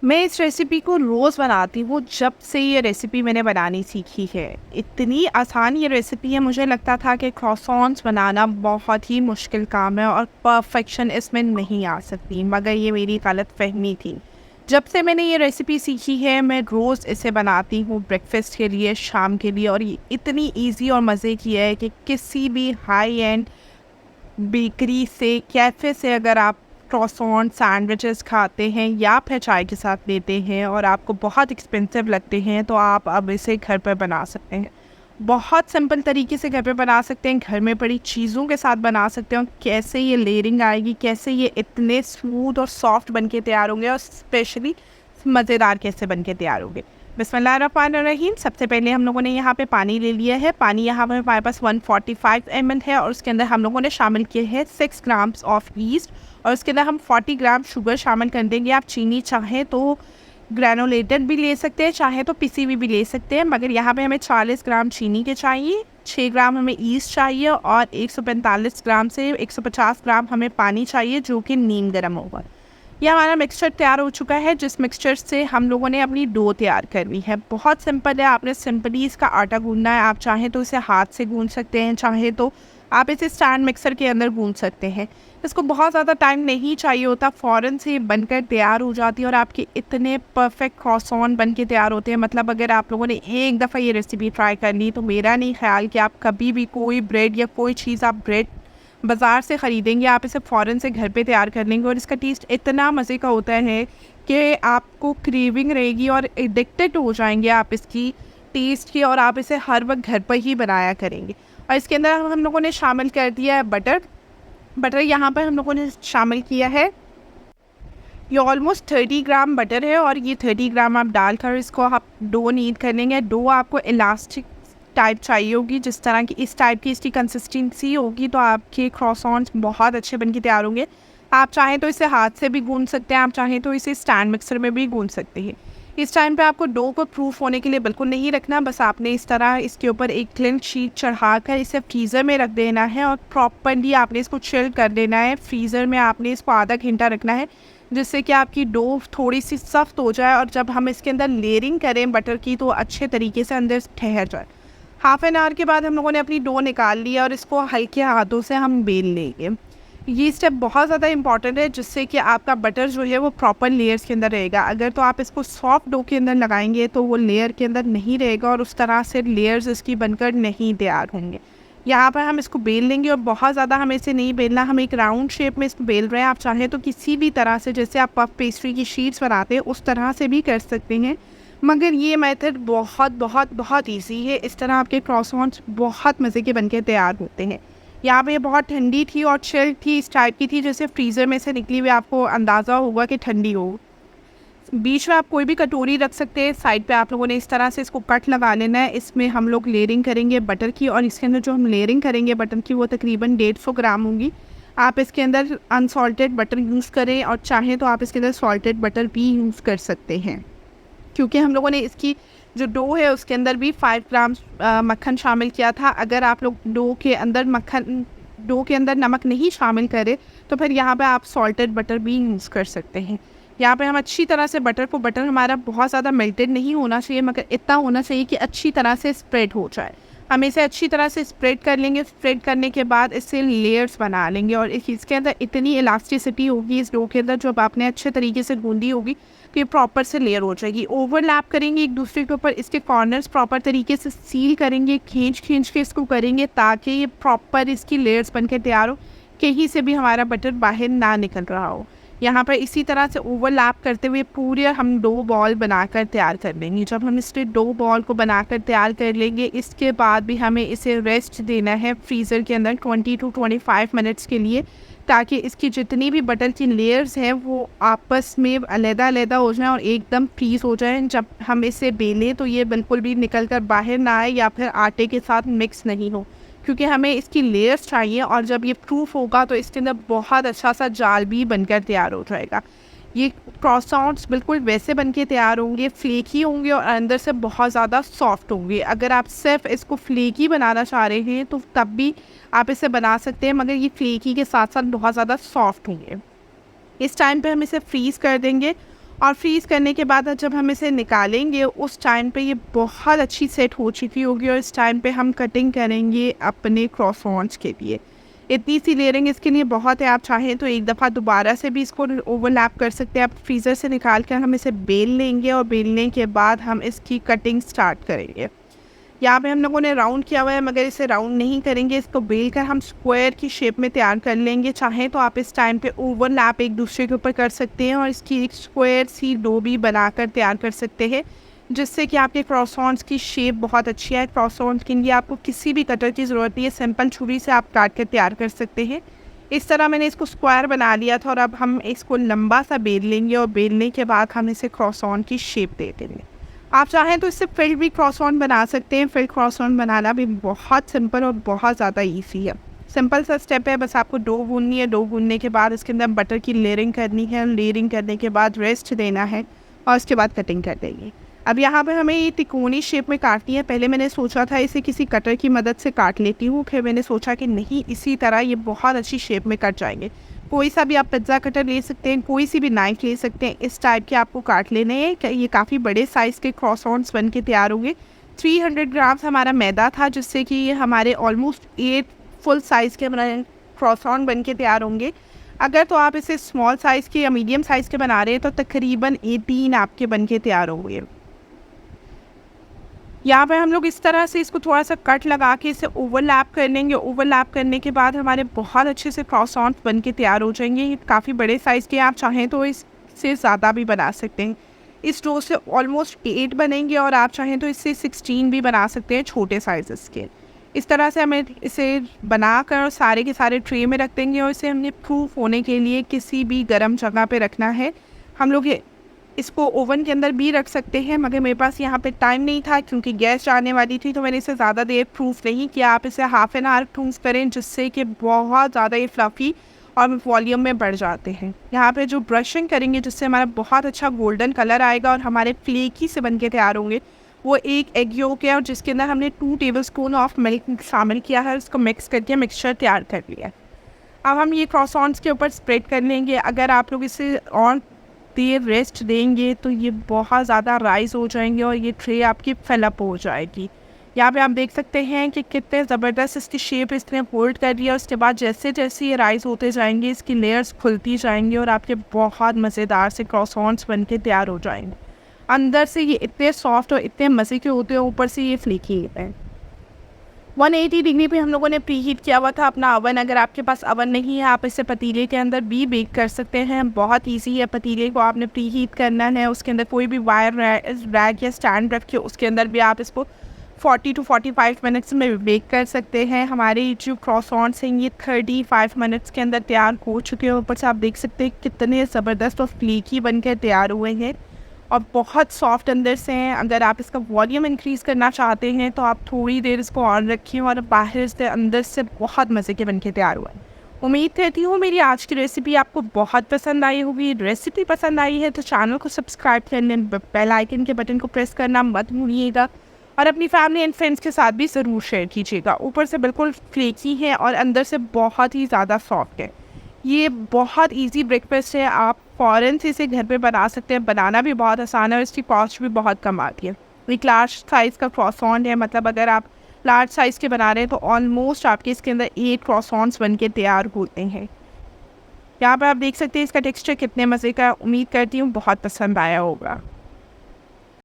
मैं इस रेसिपी को रोज़ बनाती हूँ जब से ये रेसिपी मैंने बनानी सीखी है। इतनी आसान ये रेसिपी है, मुझे लगता था कि क्रॉसॉन्स बनाना बहुत ही मुश्किल काम है और परफेक्शन इसमें नहीं आ सकती, मगर ये मेरी गलतफ़हमी थी। जब से मैंने ये रेसिपी सीखी है, मैं रोज़ इसे बनाती हूँ ब्रेकफ़ास्ट के लिए, शाम के लिए, और ये इतनी ईज़ी और मज़े की है कि किसी भी हाई एंड बेकरी से, कैफ़े से अगर आप क्रॉसॉन सैंडविचेस खाते हैं या फिर चाय के साथ लेते हैं और आपको बहुत एक्सपेंसिव लगते हैं, तो आप अब इसे घर पर बना सकते हैं। बहुत सिंपल तरीके से घर पे बना सकते हैं, घर में पड़ी चीज़ों के साथ बना सकते हैं, और कैसे ये लेयरिंग आएगी, कैसे ये इतने स्मूथ और सॉफ्ट बन के तैयार होंगे, और स्पेशली मज़ेदार कैसे बन के तैयार होंगे। बिस्मिल्लाहिर्रहमानिर्रहीम। सबसे पहले हम लोगों ने यहाँ पे पानी ले लिया है। पानी यहाँ पे हमारे पास 145 ml है, और उसके अंदर हम लोगों ने शामिल किए हैं 6 ग्राम्स ऑफ ईस्ट, और उसके अंदर हम 40 ग्राम शुगर शामिल कर देंगे। आप चीनी चाहें तो ग्रैनुलेटेड भी ले सकते हैं, चाहे तो पिसी हुई भी ले सकते हैं, मगर यहाँ पे हमें 40 ग्राम चीनी के चाहिए, 6 ग्राम हमें ईस्ट चाहिए, और 145 ग्राम से 150 ग्राम हमें पानी चाहिए, जो कि नीम गर्म होगा। यह हमारा मिक्सचर तैयार हो चुका है, जिस मिक्सचर से हम लोगों ने अपनी डो तैयार करनी है। बहुत सिंपल है, आपने सिंपली इसका आटा गूंदना है। आप चाहें तो इसे हाथ से गूंद सकते हैं, चाहे तो आप इसे स्टैंड मिक्सर के अंदर गूंद सकते हैं। इसको बहुत ज़्यादा टाइम नहीं चाहिए होता, फ़ौरन से बनकर तैयार हो जाती है, और आपके इतने परफेक्ट क्रॉसॉन बन के तैयार होते हैं। मतलब अगर आप लोगों ने एक दफ़ा ये रेसिपी ट्राई कर ली, तो मेरा नहीं ख्याल कि आप कभी भी कोई ब्रेड या कोई चीज़ आप ब्रेड बाज़ार से ख़रीदेंगे, आप इसे फ़ौरन से घर पे तैयार कर लेंगे, और इसका टेस्ट इतना मज़े का होता है कि आपको क्रेविंग रहेगी और एडिक्टेड हो जाएंगे आप इसकी टेस्ट की, और आप इसे हर वक्त घर पर ही बनाया करेंगे। और इसके अंदर हम लोगों ने शामिल कर दिया है बटर। बटर यहाँ पर हम लोगों ने शामिल किया है, ये ऑलमोस्ट 30 ग्राम बटर है, और ये 30 ग्राम आप डालकर इसको आप डो नीड कर लेंगे। डो आपको इलास्टिक टाइप चाहिए होगी, जिस तरह की इस टाइप की इसकी कंसिस्टेंसी होगी, तो आपके क्रॉसॉन्स बहुत अच्छे बन के तैयार होंगे। आप चाहें तो इसे हाथ से भी गूंद सकते हैं, आप चाहें तो इसे स्टैंड मिक्सर में भी गूंद सकते हैं। इस टाइम पे आपको डो को प्रूफ होने के लिए बिल्कुल नहीं रखना, बस आपने इस तरह इसके ऊपर एक क्लीन शीट चढ़ाकर इसे फ्रीज़र में रख देना है, और प्रॉपरली आपने इसको चिल कर देना है। फ्रीज़र में आपने इसको आधा घंटा रखना है, जिससे कि आपकी डो थोड़ी सी सख्त हो जाए, और जब हम इसके अंदर लेयरिंग करें बटर की, तो अच्छे तरीके से अंदर ठहर जाए। हाफ़ एन आवर के बाद हम लोगों ने अपनी डो निकाल लिया, और इसको हल्के हाथों से हम बेल लेंगे। ये स्टेप बहुत ज़्यादा इंपॉर्टेंट है, जिससे कि आपका बटर जो है वो प्रॉपर लेयर्स के अंदर रहेगा। अगर तो आप इसको सॉफ्ट डो के अंदर लगाएंगे, तो वो लेयर के अंदर नहीं रहेगा, और उस तरह से लेयर्स इसकी बनकर नहीं तैयार होंगे। यहाँ पर हम इसको बेल लेंगे, और बहुत ज़्यादा हमें इसे नहीं बेलना, हम एक राउंड शेप में इसको बेल रहे हैं। आप चाहें तो किसी भी तरह से, जैसे आप पफ पेस्ट्री की शीट्स बनाते हैं, उस तरह से भी कर सकते हैं, मगर ये मेथड बहुत बहुत बहुत ईजी है। इस तरह आपके क्रॉसॉन्स बहुत मज़े के बनके तैयार होते हैं। यहाँ पे बहुत ठंडी थी और चिल थी, इस टाइप की थी जैसे फ्रीज़र में से निकली हुई, आपको अंदाज़ा होगा कि ठंडी हो। बीच में आप कोई भी कटोरी रख सकते हैं। साइड पे आप लोगों ने इस तरह से इसको कट लगा लेना है। इसमें हम लोग लेयरिंग करेंगे बटर की, और इसके अंदर जो हम लेयरिंग करेंगे बटर की, वो तकरीबन 150 ग्राम होंगी। आप इसके अंदर अनसॉल्टेड बटर यूज़ करें, और चाहें तो आप इसके अंदर सॉल्टेड बटर भी यूज़ कर सकते हैं, क्योंकि हम लोगों ने इसकी जो डो है उसके अंदर भी 5 ग्राम मक्खन शामिल किया था। अगर आप लोग डो के अंदर नमक नहीं शामिल करें, तो फिर यहाँ पे आप सॉल्टेड बटर भी यूज़ कर सकते हैं। यहाँ पे हम अच्छी तरह से बटर हमारा बहुत ज़्यादा मेल्टेड नहीं होना चाहिए, मगर इतना होना चाहिए कि अच्छी तरह से स्प्रेड हो जाए। हम इसे अच्छी तरह से स्प्रेड कर लेंगे। स्प्रेड करने के बाद इससे लेयर्स बना लेंगे, और इसके अंदर इतनी इलास्टिसिटी होगी इस डो के अंदर, जब आपने अच्छे तरीके से गूंदी होगी, तो ये प्रॉपर से लेयर हो जाएगी। ओवरलैप करेंगे एक दूसरे के ऊपर, इसके कॉर्नर्स प्रॉपर तरीके से सील करेंगे, खींच के इसको करेंगे, ताकि ये प्रॉपर इसकी लेयर्स बन के तैयार हो, कहीं से भी हमारा बटर बाहर ना निकल रहा हो। यहाँ पर इसी तरह से ओवरलैप करते हुए पूरे हम डो बॉल बनाकर तैयार कर लेंगे। जब हम इसके डो बॉल को बनाकर तैयार कर लेंगे, इसके बाद भी हमें इसे रेस्ट देना है फ्रीज़र के अंदर 20 to 25 मिनट्स के लिए, ताकि इसकी जितनी भी बटर की लेयर्स हैं वो आपस में अलग-अलग हो जाएं और एकदम फ्रीज़ हो जाएं। जब हम इसे बेलें, तो ये बिल्कुल भी निकल कर बाहर ना आए, या फिर आटे के साथ मिक्स नहीं हो, क्योंकि हमें इसकी लेयर्स चाहिए। और जब ये प्रूफ होगा, तो इसके अंदर बहुत अच्छा सा जाल भी बनकर तैयार हो जाएगा। ये क्रॉसॉन्स बिल्कुल वैसे बनके तैयार होंगे, फ्लेकी होंगे, और अंदर से बहुत ज़्यादा सॉफ्ट होंगे। अगर आप सिर्फ इसको फ्लेकी बनाना चाह रहे हैं, तो तब भी आप इसे बना सकते हैं, मगर ये फ्लेकी के साथ साथ बहुत ज़्यादा सॉफ्ट होंगे। इस टाइम पे हम इसे फ्रीज़ कर देंगे, और फ्रीज़ करने के बाद जब हम इसे निकालेंगे उस टाइम पे ये बहुत अच्छी सेट हो चुकी होगी और इस टाइम पे हम कटिंग करेंगे अपने क्रॉसॉन्स के लिए। इतनी सी लेयरिंग इसके लिए बहुत है। आप चाहें तो एक दफ़ा दोबारा से भी इसको ओवरलैप कर सकते हैं। आप फ्रीज़र से निकाल कर हम इसे बेल लेंगे और बेलने के बाद हम इसकी कटिंग स्टार्ट करेंगे। यहाँ पे हम लोगों ने राउंड किया हुआ है, मगर इसे राउंड नहीं करेंगे, इसको बेल कर हम स्क्वायर की शेप में तैयार कर लेंगे। चाहें तो आप इस टाइम पे ओवरलैप एक दूसरे के ऊपर कर सकते हैं और इसकी एक स्क्वायर सी डो भी बनाकर तैयार कर सकते हैं, जिससे कि आपके क्रॉसॉन्स की शेप बहुत अच्छी है। क्रॉसॉन्स के लिए आपको किसी भी कटर की ज़रूरत नहीं है, सिंपल छुरी से आप काट कर तैयार कर सकते हैं। इस तरह मैंने इसको स्क्वायर बना लिया था और अब हम इसको लंबा सा बेल लेंगे और बेलने के बाद हम इसे क्रॉसऑन की शेप दे देंगे। आप चाहें तो इससे फिल्ड भी क्रॉसऑन बना सकते हैं। फिल्ड क्रॉसऑन बनाना भी बहुत सिंपल और बहुत ज़्यादा ईजी है। सिंपल सा स्टेप है, बस आपको डो गूंदनी है। डो गूंदने के बाद इसके अंदर बटर की लेयरिंग करनी है। लेयरिंग करने के बाद रेस्ट देना है और उसके बाद कटिंग कर देंगे। अब यहाँ पे हमें ये तिकोनी शेप में काटनी है। पहले मैंने सोचा था इसे किसी कटर की मदद से काट लेती हूँ, फिर मैंने सोचा कि नहीं, इसी तरह ये बहुत अच्छी शेप में कट जाएंगे। कोई सा भी आप पिज़्ज़ा कटर ले सकते हैं, कोई सी भी नाइफ ले सकते हैं। इस टाइप के आपको काट लेने हैं। ये काफ़ी बड़े साइज़ के क्रॉसऑन्स बन के तैयार होंगे। 300 ग्राम्स हमारा मैदा था, जिससे कि ये हमारे ऑलमोस्ट 8 फुल साइज़ के क्रॉसऑन बन के तैयार होंगे। अगर तो आप इसे स्मॉल साइज़ के या मीडियम साइज़ के बना रहे हैं तो तकरीबन 18 आपके बन के तैयार होंगे। यहाँ पे हम लोग इस तरह से इसको थोड़ा सा कट लगा के इसे ओवरलैप कर लेंगे। ओवरलैप करने के बाद हमारे बहुत अच्छे से क्रॉसऑन्स बन के तैयार हो जाएंगे। ये काफ़ी बड़े साइज़ के, आप चाहें तो इससे ज़्यादा भी बना सकते हैं। इस डो से ऑलमोस्ट 8 बनेंगे और आप चाहें तो इससे 16 भी बना सकते हैं, छोटे साइज़ के। इस तरह से हमें इसे बनाकर सारे के सारे ट्रे में रख देंगे और इसे हमने प्रूफ होने के लिए किसी भी गर्म जगह पे रखना है। हम लोग इसको ओवन के अंदर भी रख सकते हैं, मगर मेरे पास यहाँ पे टाइम नहीं था क्योंकि गैस आने वाली थी, तो मैंने इसे ज़्यादा देर प्रूफ नहीं किया। आप इसे हाफ़ एन आवर प्रूफ करें, जिससे कि बहुत ज़्यादा ये फ्लफ़ी और वॉल्यूम में बढ़ जाते हैं। यहाँ पे जो ब्रशिंग करेंगे जिससे हमारा बहुत अच्छा गोल्डन कलर आएगा और हमारे फ्लेकी से बन के तैयार होंगे, वो एक एग योक है और जिसके अंदर हमने 2 टेबलस्पून ऑफ मिल्क शामिल किया है। उसको मिक्स करके मिक्सचर तैयार कर लिया है। अब हम ये क्रॉसऑन्स के ऊपर स्प्रेड कर लेंगे। अगर आप लोग इसे और देर रेस्ट देंगे तो ये बहुत ज़्यादा राइज़ हो जाएंगे और ये ट्रे आपकी फिलअप हो जाएगी। यहाँ पे आप देख सकते हैं कि कितने ज़बरदस्त इसकी शेप इसने होल्ड कर लिया। उसके बाद जैसे जैसे ये राइज़ होते जाएंगे, इसकी लेयर्स खुलती जाएंगी और आपके बहुत मज़ेदार से क्रॉसऑन्स बन के तैयार हो जाएंगे। अंदर से ये इतने सॉफ्ट और इतने मज़े के होते हैं, ऊपर से ये फ्लेकी होते हैं। 180 डिग्री पे हम लोगों ने प्री हीट किया हुआ था अपना अवन। अगर आपके पास अवन नहीं है, आप इसे पतीले के अंदर भी बेक कर सकते हैं। बहुत इजी है। पतीले को आपने प्री हीट करना है, उसके अंदर कोई भी वायर रैक या स्टैंड रख के उसके अंदर भी आप इसको 40 to 45 मिनट्स में बेक कर सकते हैं। हमारे जो क्रॉसऑन्स हैं ये 35 मिनट्स के अंदर तैयार हो चुके हैं। ऊपर से आप देख सकते हैं कितने ज़बरदस्त और फ्लेकी बन कर तैयार हुए हैं और बहुत सॉफ्ट अंदर से हैं। अगर आप इसका वॉल्यूम इंक्रीज़ करना चाहते हैं तो आप थोड़ी देर इसको ऑन रखें और बाहर से अंदर से बहुत मज़े के बन के तैयार हुआ है। उम्मीद करती हूँ मेरी आज की रेसिपी आपको बहुत पसंद आई होगी। रेसिपी पसंद आई है तो चैनल को सब्सक्राइब करने, बेल आइकन के बटन को प्रेस करना मत भूलिएगा और अपनी फैमिली एंड फ्रेंड्स के साथ भी ज़रूर शेयर कीजिएगा। ऊपर से बिल्कुल फ्लेकी है और अंदर से बहुत ही ज़्यादा सॉफ्ट है। ये बहुत इजी ब्रेकफास्ट है। आप फ़ौरन से इसे घर पे बना सकते हैं। बनाना भी बहुत आसान है और इसकी कॉस्ट भी बहुत कम आती है। एक लार्ज साइज़ का क्रॉसऑन है, मतलब अगर आप लार्ज साइज़ के बना रहे हैं तो ऑलमोस्ट आपके इसके अंदर 8 क्रॉसऑन्स बन के तैयार होते हैं। यहाँ पर आप देख सकते हैं इसका टेक्सचर कितने मज़े का है। उम्मीद करती हूँ बहुत पसंद आया होगा।